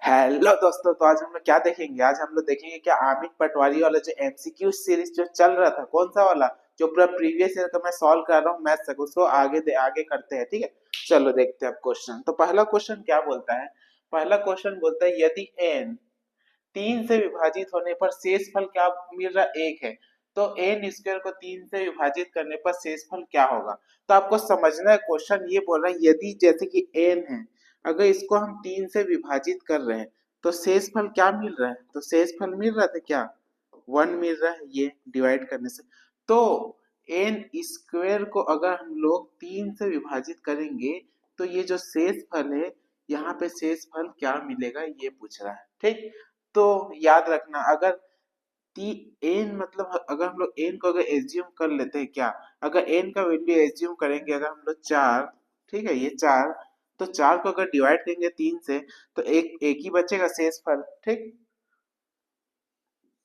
Hello दोस्तों, तो आज हम लोग क्या देखेंगे? आज हम लोग देखेंगे कि अमित पटवारी वाला जो एमसीक्यू सीरीज जो चल रहा था, कौन सा वाला, जो पूरा प्रीवियस ईयर का मैं सॉल्व कर रहा हूँ मैथ तक, उसको आगे करते हैं। ठीक है, चलो देखते हैं अब क्वेश्चन। तो पहला क्वेश्चन क्या बोलता है? पहला क्वेश्चन बोलता है यदि n 3 से विभाजित होने पर शेषफल क्या मिल रहा है? 1 है। तो n स्क्वायर को 3 से विभाजित करने पर शेषफल क्या होगा? तो आपको समझना है, क्वेश्चन ये बोल रहा है यदि जैसे कि n है, अगर इसको हम 3 से विभाजित कर रहे हैं तो शेषफल क्या मिल रहा है? तो शेषफल मिल रहा था क्या? 1 मिल रहा है, ये डिवाइड करने से। तो n स्क्वायर को अगर हम लोग 3 से विभाजित करेंगे तो ये जो शेषफल है, यहाँ पे शेषफल क्या मिलेगा ये पूछ रहा है। ठीक, तो याद रखना, अगर टी एन मतलब अगर हम लोग एन को अगर एज्यूम कर लेते हैं, क्या अगर एन का वैल्यू एज्यूम करेंगे, अगर हम लोग 4, ठीक है ये 4, तो 4 को अगर डिवाइड करेंगे 3 से तो एक एक ही बचेगा शेषफल। ठीक,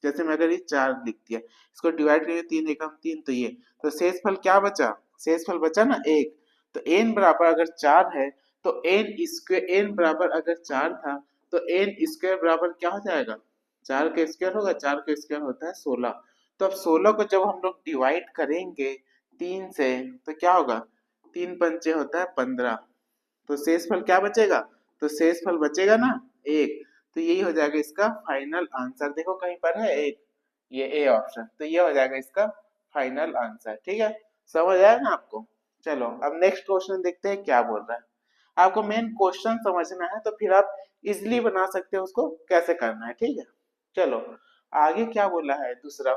जैसे मैं अगर ये 4 लिख दिया, इसको डिवाइड करेंगे 3 एकम 3, तो ये, तो शेषफल क्या बचा? शेषफल बचा ना 1। तो n बराबर अगर 4 है तो n स्क्वायर, n बराबर अगर 4 था तो n स्क्वायर बराबर क्या हो जाएगा? 4 का स्क्वायर होगा, 4 का स्क्वायर होता है 16। तो अब 16 को जब हम लोग डिवाइड करेंगे 3 से तो क्या होगा? 3 पंचे होता है 15, तो शेषफल क्या बचेगा? तो शेषफल बचेगा ना 1। तो यही हो जाएगा इसका फाइनल आंसर। देखो कहीं पर है एक, ये ए ऑप्शन, तो ये हो जाएगा इसका फाइनल आंसर। ठीक है, समझ आया ना आपको? चलो अब नेक्स्ट क्वेश्चन देखते हैं क्या बोल रहा है। आपको मेन क्वेश्चन समझना है तो फिर आप इजिली बना सकते हो उसको कैसे करना है। ठीक है, चलो आगे क्या बोला है दूसरा।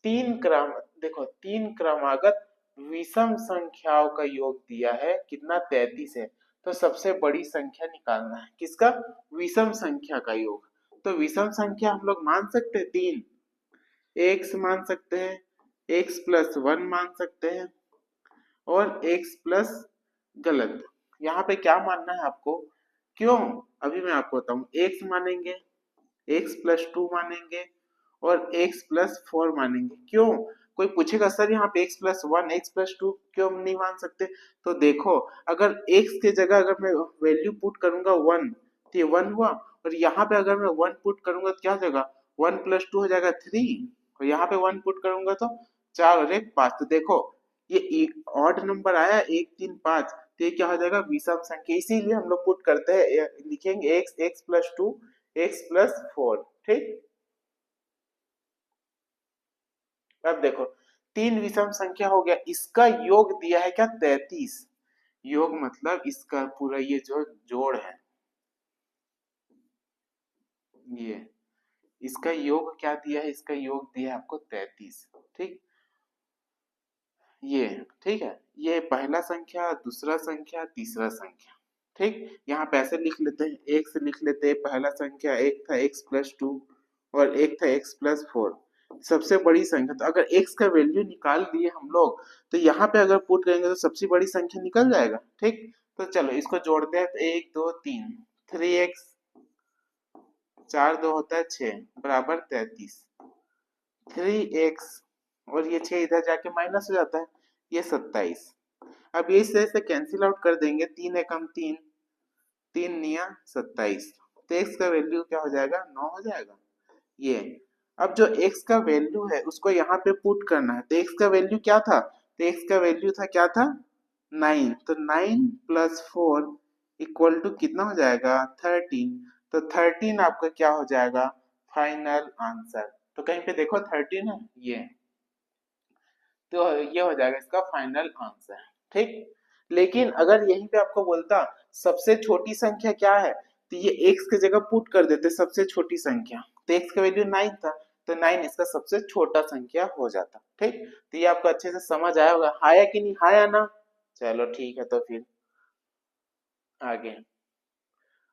तीन क्रम, देखो तीन क्रमागत विषम संख्याओं का योग दिया है कितना? 33 है। तो सबसे बड़ी संख्या निकालना है, किसका? विषम संख्या का योग। तो विषम संख्या हम लोग मान सकते हैं तीन, एक्स मान सकते हैं, एक्स प्लस वन मान सकते हैं, और एक्स प्लस, गलत, यहाँ पे क्या मानना है आपको? क्यों? अभी मैं आपको बताऊं। एक्स मानेंगे, एक्स प्लस टू मानेंगे, और x प्लस फोर मानेंगे। क्यों? कोई पूछेगा सर यहाँ पे x plus one, x plus two क्यों नहीं मान सकते? तो देखो, अगर x के जगह अगर मैं वैल्यू पुट करूंगा 1 तो ये 1 हुआ, और यहाँ पे अगर मैं 1 पुट करूंगा तो क्या हो जाएगा? 1 प्लस टू हो जाएगा 3, और यहाँ पे 1 पुट करूंगा तो 4 और 1 5। तो देखो ये ऑड नंबर आया 1 3 5, तो ये क्या हो जाएगा? विषम संख्या। इसीलिए हम लोग पुट करते हैं, लिखेंगे x, x plus two, x plus four. ठीक, अब देखो तीन विषम संख्या हो गया, इसका योग दिया है क्या? 33। योग मतलब इसका पूरा ये जो जोड़ है, ये इसका योग क्या दिया है? इसका योग दिया है आपको 33। ठीक, ये ठीक है, ये पहला संख्या, दूसरा संख्या, तीसरा संख्या। ठीक, यहाँ पे ऐसे लिख लेते हैं, एक से लिख लेते हैं। पहला संख्या एक था एक्स प्लस टू, और एक था एक्स प्लस फोर, सबसे बड़ी संख्या। तो अगर x का वैल्यू निकाल दिए हम लोग, तो यहाँ पे अगर पुट करेंगे तो सबसे बड़ी संख्या निकल जाएगा। ठीक, तो चलो इसको जोड़ते हैं। तो एक दो तीन, 3x, 4 2 होता है 6, बराबर 33। 3x, और ये 6 इधर जाके माइनस हो जाता है, ये 27। अब ये इस तरह से कैंसिल आउट कर देंगे, 3 एकम 3, 3 निया 27। तो x का वैल्यू क्या हो जाएगा? 9 हो जाएगा ये। अब जो x का वैल्यू है उसको यहाँ पे पुट करना है। तो x का वैल्यू क्या था? तो x का वैल्यू था क्या था? 9। तो 9 प्लस 4 इक्वल टू कितना हो जाएगा? 13। तो 13 आपका क्या हो जाएगा? Final answer. तो कहीं पे देखो 13 है ये, तो ये हो जाएगा इसका फाइनल आंसर। ठीक, लेकिन अगर यहीं पे आपको बोलता सबसे छोटी संख्या क्या है, तो ये x की जगह पुट कर देते सबसे छोटी संख्या। तो x का वैल्यू 9 था, तो 9 इसका सबसे छोटा संख्या हो जाता। ठीक, तो ये आपको अच्छे से समझ आया होगा। आया कि नहीं आया ना? चलो ठीक है, तो फिर आगे।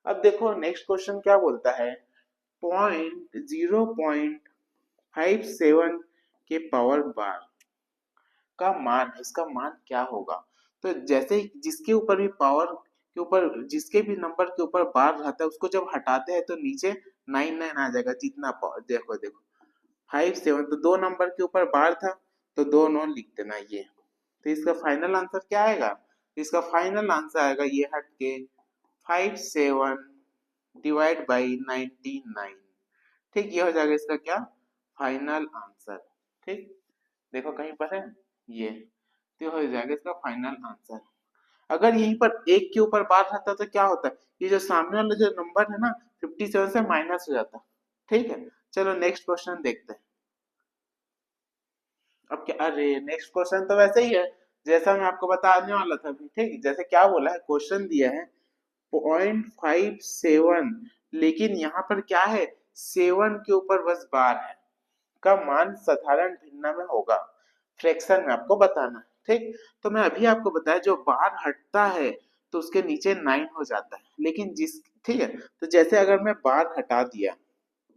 अब देखो नेक्स्ट क्वेश्चन क्या बोलता है। 0.57 के पावर बार का मान है, इसका मान क्या होगा? तो जैसे ही जिसके ऊपर भी पावर के ऊपर, जिसके भी नंबर के ऊपर बार रहता है, उसको जब हटाते हैं तो नीचे 99 आ जाएगा। जितना पावर, देखो देखो 57, तो दो नंबर के ऊपर बार था, तो दो नौ लिख देना ये। तो इसका फाइनल आंसर क्या आएगा? इसका फाइनल आंसर आएगा ये हट के 57 डिवाइड बाई 99। ठीक, ये हो जाएगा इसका क्या, फाइनल आंसर। ठीक, देखो कहीं पर है ये, तो हो जाएगा इसका फाइनल आंसर। अगर यहीं पर एक के ऊपर बार रहता तो क्या होता, ये जो सामने वाला जो नंबर है ना 57 से माइनस हो जाता। ठीक है, चलो नेक्स्ट क्वेश्चन देखते हैं। अब क्या, अरे नेक्स्ट क्वेश्चन तो वैसे ही है जैसा मैं आपको बताने वाला था अभी। ठीक, जैसे क्या बोला है, क्वेश्चन दिया है 0.57, लेकिन यहाँ पर क्या है, 7 के ऊपर बस बार है, का मान साधारण भिन्न में होगा, फ्रैक्शन में आपको बताना है। ठीक, तो मैं अभी आपको बताया जो बार हटता है तो उसके नीचे 9 हो जाता है, लेकिन जिस, ठीक है, तो जैसे अगर मैं बार हटा दिया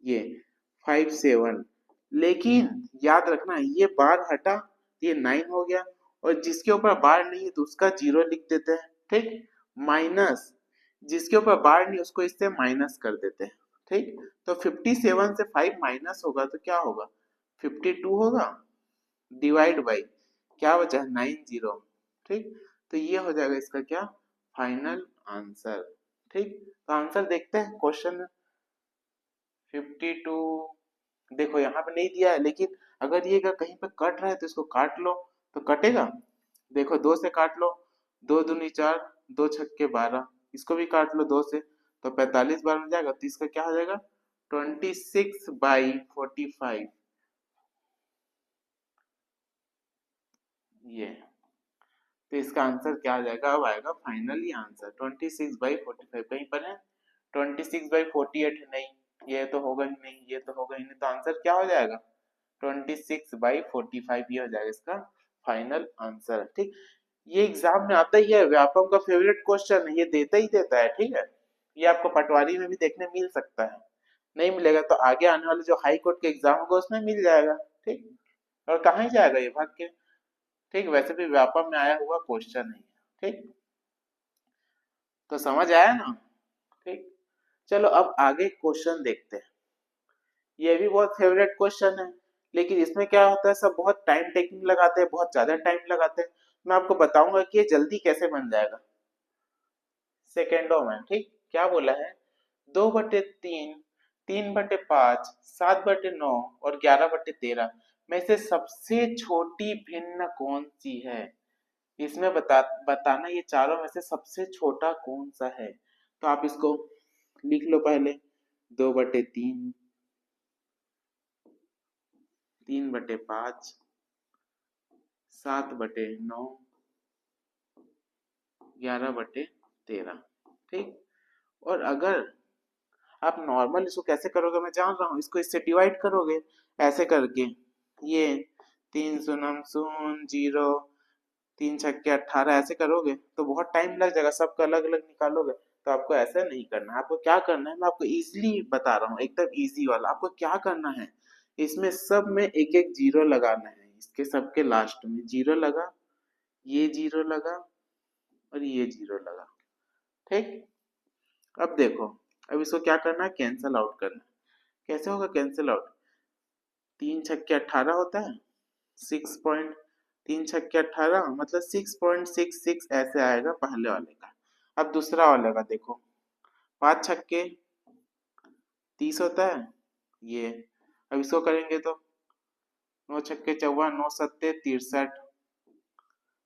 ये 57, लेकिन याद रखना ये बार हटा, ये 9 हो गया, और जिसके ऊपर बार नहीं है तो उसका 0 लिख देते हैं। ठीक, माइनस जिसके ऊपर बार नहीं उसको इससे माइनस कर देते हैं। ठीक, तो 57 से 5 माइनस होगा तो क्या होगा, 52 होगा, डिवाइड बाई क्या बचा है 90। ठीक, तो ये हो जाएगा इसका क्या, फाइनल आंसर। ठीक, तो आंसर देखते हैं क्वेश्चन में। 52 देखो यहाँ पे नहीं दिया है, लेकिन अगर ये कहीं पे कट रहा है तो इसको काट लो, तो कटेगा। देखो 2 से काट लो, 2 दूनी 4, 2 छक्के 12, इसको भी काट लो 2 से, तो 45 बार में जाएगा, तो इसका क्या हो जाएगा 26/45। ये, तो इसका आंसर क्या आ जाएगा, अब आएगा फाइनली आंसर 26/45। कहीं पर है 26/48 नहीं, ये तो होगा ही नहीं, ये तो होगा ही नहीं, तो आंसर क्या हो जाएगा 26/45, ये हो जाएगा इसका फाइनल आंसर। ठीक, ये एग्जाम में आता ही है, व्यापम का फेवरेट क्वेश्चन है, ये देता ही देता है। ठीक है, ये आपको पटवारी में भी देखने मिल सकता है, नहीं मिलेगा तो आगे आने वाले जो हाई कोर्ट के एग्जाम होगा उसमें मिल जाएगा। ठीक, और कहाँ ही जाएगा ये भाग के। ठीक, वैसे भी व्यापम में आया हुआ क्वेश्चन है। ठीक, तो समझ आया ना। ठीक, चलो अब आगे क्वेश्चन देखते हैं। ये भी बहुत फेवरेट क्वेश्चन है, लेकिन इसमें क्या होता है, सब बहुत टाइम टेकिंग लगाते हैं, बहुत ज्यादा टाइम लगाते हैं। मैं आपको बताऊंगा कि ये जल्दी कैसे बन जाएगा, सेकेंडों में। ठीक, क्या बोला है, 2/3, 3/5, 7/9 और 11/13 में से सबसे छोटी भिन्न कौन सी है। इसमें बताना ये चारों में से सबसे छोटा कौन सा है। तो आप इसको लिख लो पहले, 2/3, 3/5, 7/9, 11/13। ठीक, और अगर आप नॉर्मल इसको कैसे करोगे मैं जान रहा हूँ, इसको इससे डिवाइड करोगे ऐसे करके, ये 3 शून्य शून्य 0, 3 छक्के 18 ऐसे करोगे तो बहुत टाइम लग जाएगा, सबका अलग अलग निकालोगे। तो आपको ऐसा नहीं करना है, आपको क्या करना है मैं आपको इजीली बता रहा हूँ, एकदम इजी वाला। आपको क्या करना है, इसमें सब में एक एक जीरो लगाना है, इसके सबके लास्ट में जीरो लगा, ये जीरो लगा और ये जीरो लगा। ठीक, अब देखो, अब इसको क्या करना है, कैंसल आउट करना है। कैसे होगा कैंसिल आउट, 3 छक्के 18 होता है, 3 छक्के 18 मतलब 6.66 ऐसे आएगा पहले वाले का। अब दूसरा वाले का देखो, 5 छक्के 30 होता है ये। अब इसको करेंगे तो 9 छक्के 54, 9 सत्ते 63,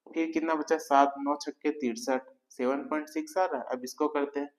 फिर कितना बचा 7, 9 छक्के 63, 7.6 आ रहा है। अब इसको करते हैं,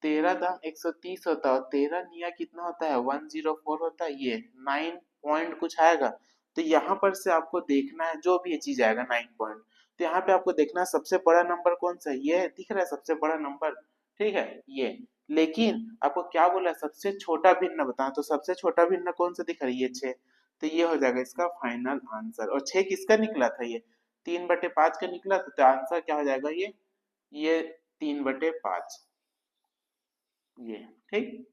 13 दाम 130 होता है, और 13 कितना होता है 104 होता है, ये 9 पॉइंट कुछ आएगा। तो यहाँ पर से आपको देखना है जो भी ये चीज आएगा 9 पॉइंट, तो यहाँ पे आपको देखना है सबसे बड़ा नंबर कौन सा है, ये दिख रहा है सबसे बड़ा नंबर। ठीक है, ये, लेकिन आपको क्या बोला है सबसे छोटा भिन्न बताना, तो सबसे छोटा भिन्न कौन सा दिख रहा है, ये 6। तो ये हो जाएगा इसका फाइनल आंसर। और 6 किसका निकला था, ये 3/5 का निकला था, तो आंसर क्या हो जाएगा, ये 3/5 ये। ठीक,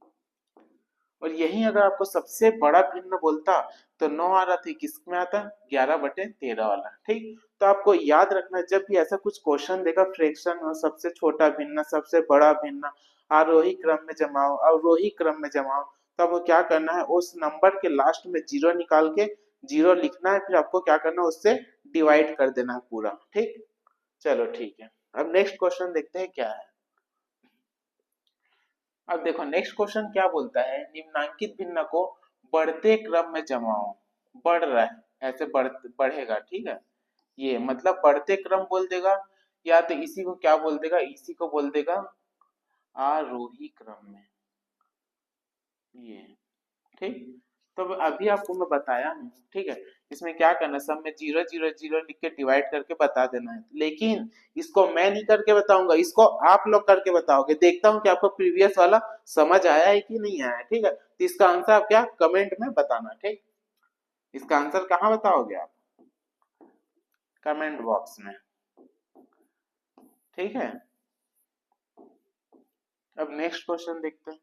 और यही अगर आपको सबसे बड़ा भिन्न बोलता तो 9 आ रहा था, किस में आता 11/13 वाला। ठीक, तो आपको याद रखना जब भी ऐसा कुछ क्वेश्चन देगा फ्रैक्शन और सबसे छोटा भिन्न सबसे बड़ा भिन्न आरोही क्रम में जमाओ अवरोही क्रम में जमाओ, तो आपको क्या करना है उस नंबर के लास्ट में जीरो निकाल के जीरो लिखना है, फिर आपको क्या करना है उससे डिवाइड कर देना है पूरा। ठीक, चलो ठीक है, अब नेक्स्ट क्वेश्चन देखते हैं क्या है। अब देखो नेक्स्ट क्वेश्चन क्या बोलता है, निम्नांकित भिन्न को बढ़ते क्रम में जमाओ। बढ़ रहा है, ऐसे बढ़ेगा, ठीक है। ये मतलब बढ़ते क्रम बोल देगा, या तो इसी को क्या बोल देगा, इसी को बोल देगा आरोही क्रम में, ये ठीक। तो अभी आपको मैं बताया हूँ, ठीक है। इसमें क्या करना है, सब में 0 0 0 लिख के डिवाइड करके बता देना है, लेकिन इसको मैं नहीं करके बताऊंगा, इसको आप लोग करके बताओगे। देखता हूँ कि आपको प्रीवियस वाला समझ आया है कि नहीं आया है, ठीक है। तो इसका आंसर आप क्या कमेंट में बताना, ठीक। इसका आंसर कहाँ बताओगे आप, कमेंट बॉक्स में, ठीक है। अब नेक्स्ट क्वेश्चन देखते हैं।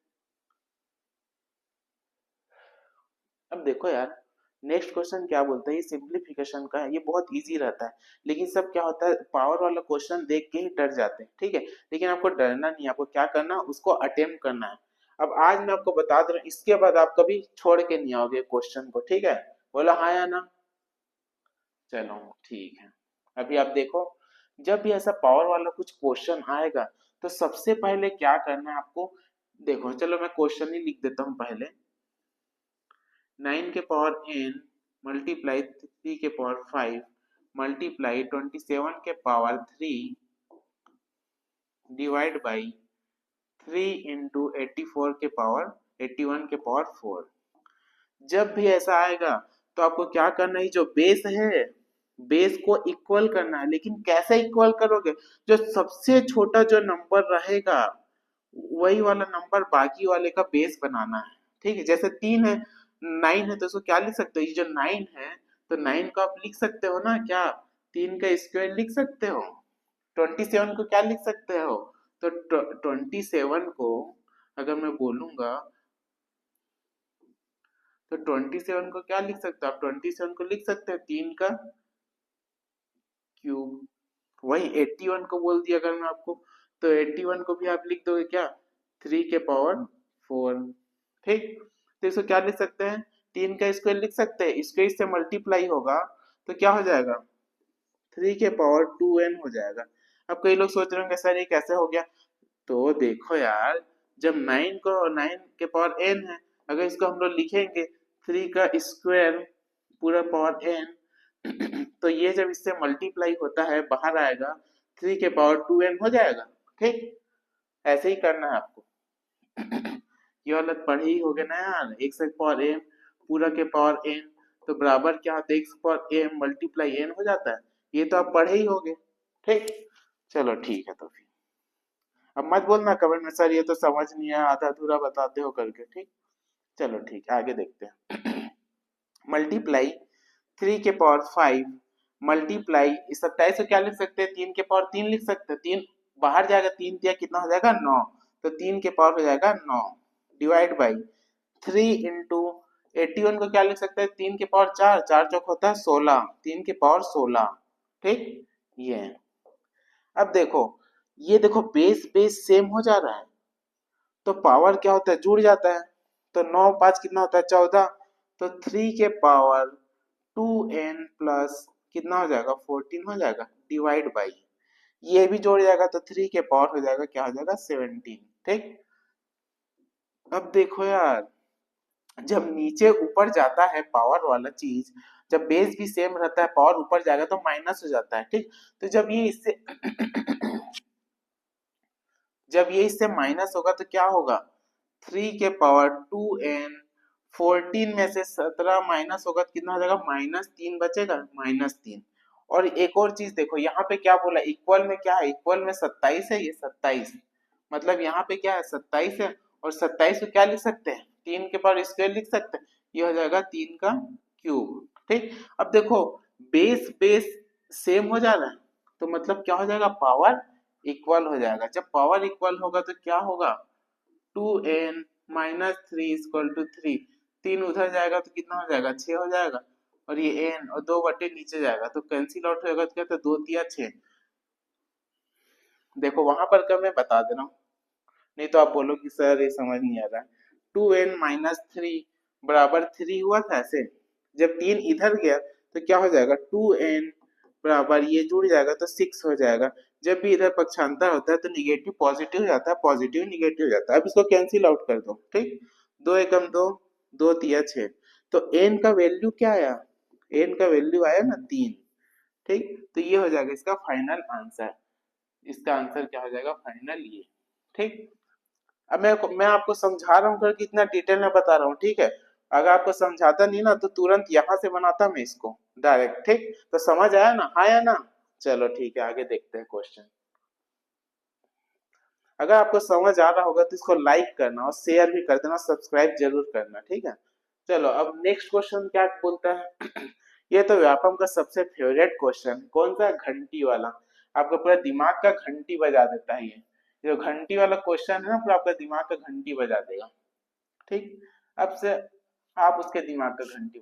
अब देखो यार, नेक्स्ट क्वेश्चन क्या बोलता है, ये सिंप्लीफिकेशन का है, ये बहुत इजी रहता है। लेकिन सब क्या होता है, पावर वाला क्वेश्चन देख के ही डर जाते हैं, ठीक है। लेकिन आपको डरना नहीं है, आपको क्या करना है, उसको अटेम्प्ट करना है। अब आज मैं आपको बता दे रहा हूँ, इसके बाद आप कभी छोड़ के नहीं आओगे क्वेश्चन को, ठीक है। बोलो हाँ या ना। चलो ठीक है। अभी आप देखो, जब भी ऐसा पावर वाला कुछ क्वेश्चन आएगा, तो सबसे पहले क्या करना है आपको। देखो चलो मैं क्वेश्चन ही लिख देता हूँ पहले। 9 के पावर n मल्टीप्लाई 3 के पावर 5 मल्टीप्लाई 27 के पावर 3 डिवाइड बाई 3 इंटू 84 के पावर 81 के पावर 4। जब भी ऐसा आएगा तो आपको क्या करना है, जो बेस है बेस को इक्वल करना है। लेकिन कैसे इक्वल करोगे, जो सबसे छोटा जो नंबर रहेगा वही वाला नंबर बाकी वाले का बेस बनाना है, ठीक है। जैसे 3 है, 9 है, तो उसको क्या लिख सकते हो, ये जो 9 है तो 9 को आप लिख सकते हो ना, क्या 3 का स्क्वायर लिख सकते हो। 27 को क्या लिख सकते हो, तो 27 को अगर मैं बोलूंगा तो 27 को क्या लिख सकते हो आप, 27 को लिख सकते हो 3 का क्यूब। वही 81 को बोल दिया अगर मैं आपको, तो 81 को भी आप लिख दोगे क्या, 3 के पावर 4, ठीक। तो इसको क्या लिख सकते हैं, 3 का स्क्वायर लिख सकते हैं, स्क्वायर से मल्टीप्लाई होगा तो क्या हो जाएगा, 3 के पावर 2n हो जाएगा। अब कई लोग सोच रहे होंगे सर ये कैसे हो गया, तो देखो यार, जब 9 के पावर n है, अगर इसको हम लोग लिखेंगे 3 का स्क्वायर पूरा पावर n तो ये जब इससे मल्टीप्लाई होता है बाहर आएगा 3 के पावर 2n हो जाएगा, ठीक। ऐसे ही करना है आपको। ये वाला पढ़े ही होगे ना यार, x के पावर m पूरा के पावर n तो बराबर क्या होता है, x power m multiply n हो जाता है। ये तो आप पढ़े ही होगे, ठीक। चलो ठीक है, तो फिर अब मत बोलना कमेंट में सर ये तो समझ नहीं आया, आधा अधूरा बताते हो करके, ठीक। चलो ठीक है, आगे देखते हैं। मल्टीप्लाई 3 के पावर 5 मल्टीप्लाई इस 27 को क्या लिख सकते हैं, 3 के पावर 3 लिख सकते हैं। 3 बाहर जाएगा, 3 दिया कितना हो जाएगा 9, तो 3 के पावर हो जाएगा 9 डिवाइड बाई 3 इंटू 81 को क्या लिख सकते हैं, 3 के पावर 4, 4 चौक होता है 16, 3 के पावर 16, ठीक। ये अब देखो, ये देखो बेस बेस सेम हो जा रहा है, तो पावर क्या होता है, जुड़ जाता है। तो 9 5 कितना होता है 14, तो 3 के पावर 2n प्लस कितना हो जाएगा 14 हो जाएगा डिवाइड बाई, ये भी जोड़ जाएगा तो 3 के पावर हो जाएगा क्या हो जाएगा 17, ठीक। अब देखो यार, जब नीचे ऊपर जाता है पावर वाला चीज, जब बेस भी सेम रहता है पावर ऊपर जाएगा तो माइनस हो जाता है, ठीक। तो जब ये इससे जब ये इससे माइनस होगा तो क्या होगा, 3 के पावर 2n 14 में से 17 माइनस होगा तो कितना हो जाएगा, -3 बचेगा, -3। और एक और चीज देखो, यहाँ पे क्या बोला, इक्वल में क्या है, इक्वल में 27 है, ये 27 मतलब यहाँ पे क्या है 27 है, और 27 को क्या लिख सकते हैं, 3 के पावर स्क्वायर लिख सकते हैं, ये हो जाएगा 3 का क्यूब, ठीक। अब देखो बेस बेस सेम हो जा रहा है, तो मतलब क्या हो जाएगा, पावर इक्वल हो जाएगा। जब पावर इक्वल होगा तो क्या होगा, 2n माइनस 3 इक्वल टू 3, 3 उधर जाएगा तो कितना हो जाएगा 6 हो जाएगा, और ये n और 2 बटे नीचे जाएगा तो कैंसिल आउट होगा तो क्या, तो 2 तिया 6। देखो वहां पर का मैं बता दे रहा हूँ, नहीं तो आप बोलो कि सर ये समझ नहीं आ रहा। 2n माइनस 3 बराबर 3 हुआ था ऐसे, जब 3 इधर गया तो क्या हो जाएगा 2n बराबर ये जुड़ जाएगा तो 6 हो जाएगा, जब भी इधर पक्षांतर होता है तो निगेटिव पॉजिटिव हो जाता है, पॉजिटिव निगेटिव हो जाता है। अब इसको कैंसिल आउट कर दो, ठीक। दो एकम दो, दो तिया छः, तो एन का वैल्यू क्या आया, एन का वैल्यू आया ना 3, ठीक। तो ये हो जाएगा इसका फाइनल आंसर, इसका आंसर क्या हो जाएगा फाइनल ये, ठीक। अब मैं आपको समझा रहा हूँ करके इतना डिटेल में बता रहा हूँ, ठीक है। अगर आपको समझाता नहीं ना तो तुरंत यहाँ से बनाता मैं इसको डायरेक्ट, ठीक। तो समझ आया ना, हाँ या ना। चलो ठीक है, आगे देखते हैं क्वेश्चन। अगर आपको समझ आ रहा होगा तो इसको लाइक करना और शेयर भी कर देना, सब्सक्राइब जरूर करना, ठीक है। चलो अब नेक्स्ट क्वेश्चन क्या बोलता है ये तो व्यापम का सबसे फेवरेट क्वेश्चन, कौन सा, घंटी वाला। आपका पूरा दिमाग का घंटी बजा देता है ये जो घंटी वाला क्वेश्चन है ना, पूरा आपका दिमाग का घंटी बजा देगा, ठीक। अब से आप उसके दिमाग का घंटी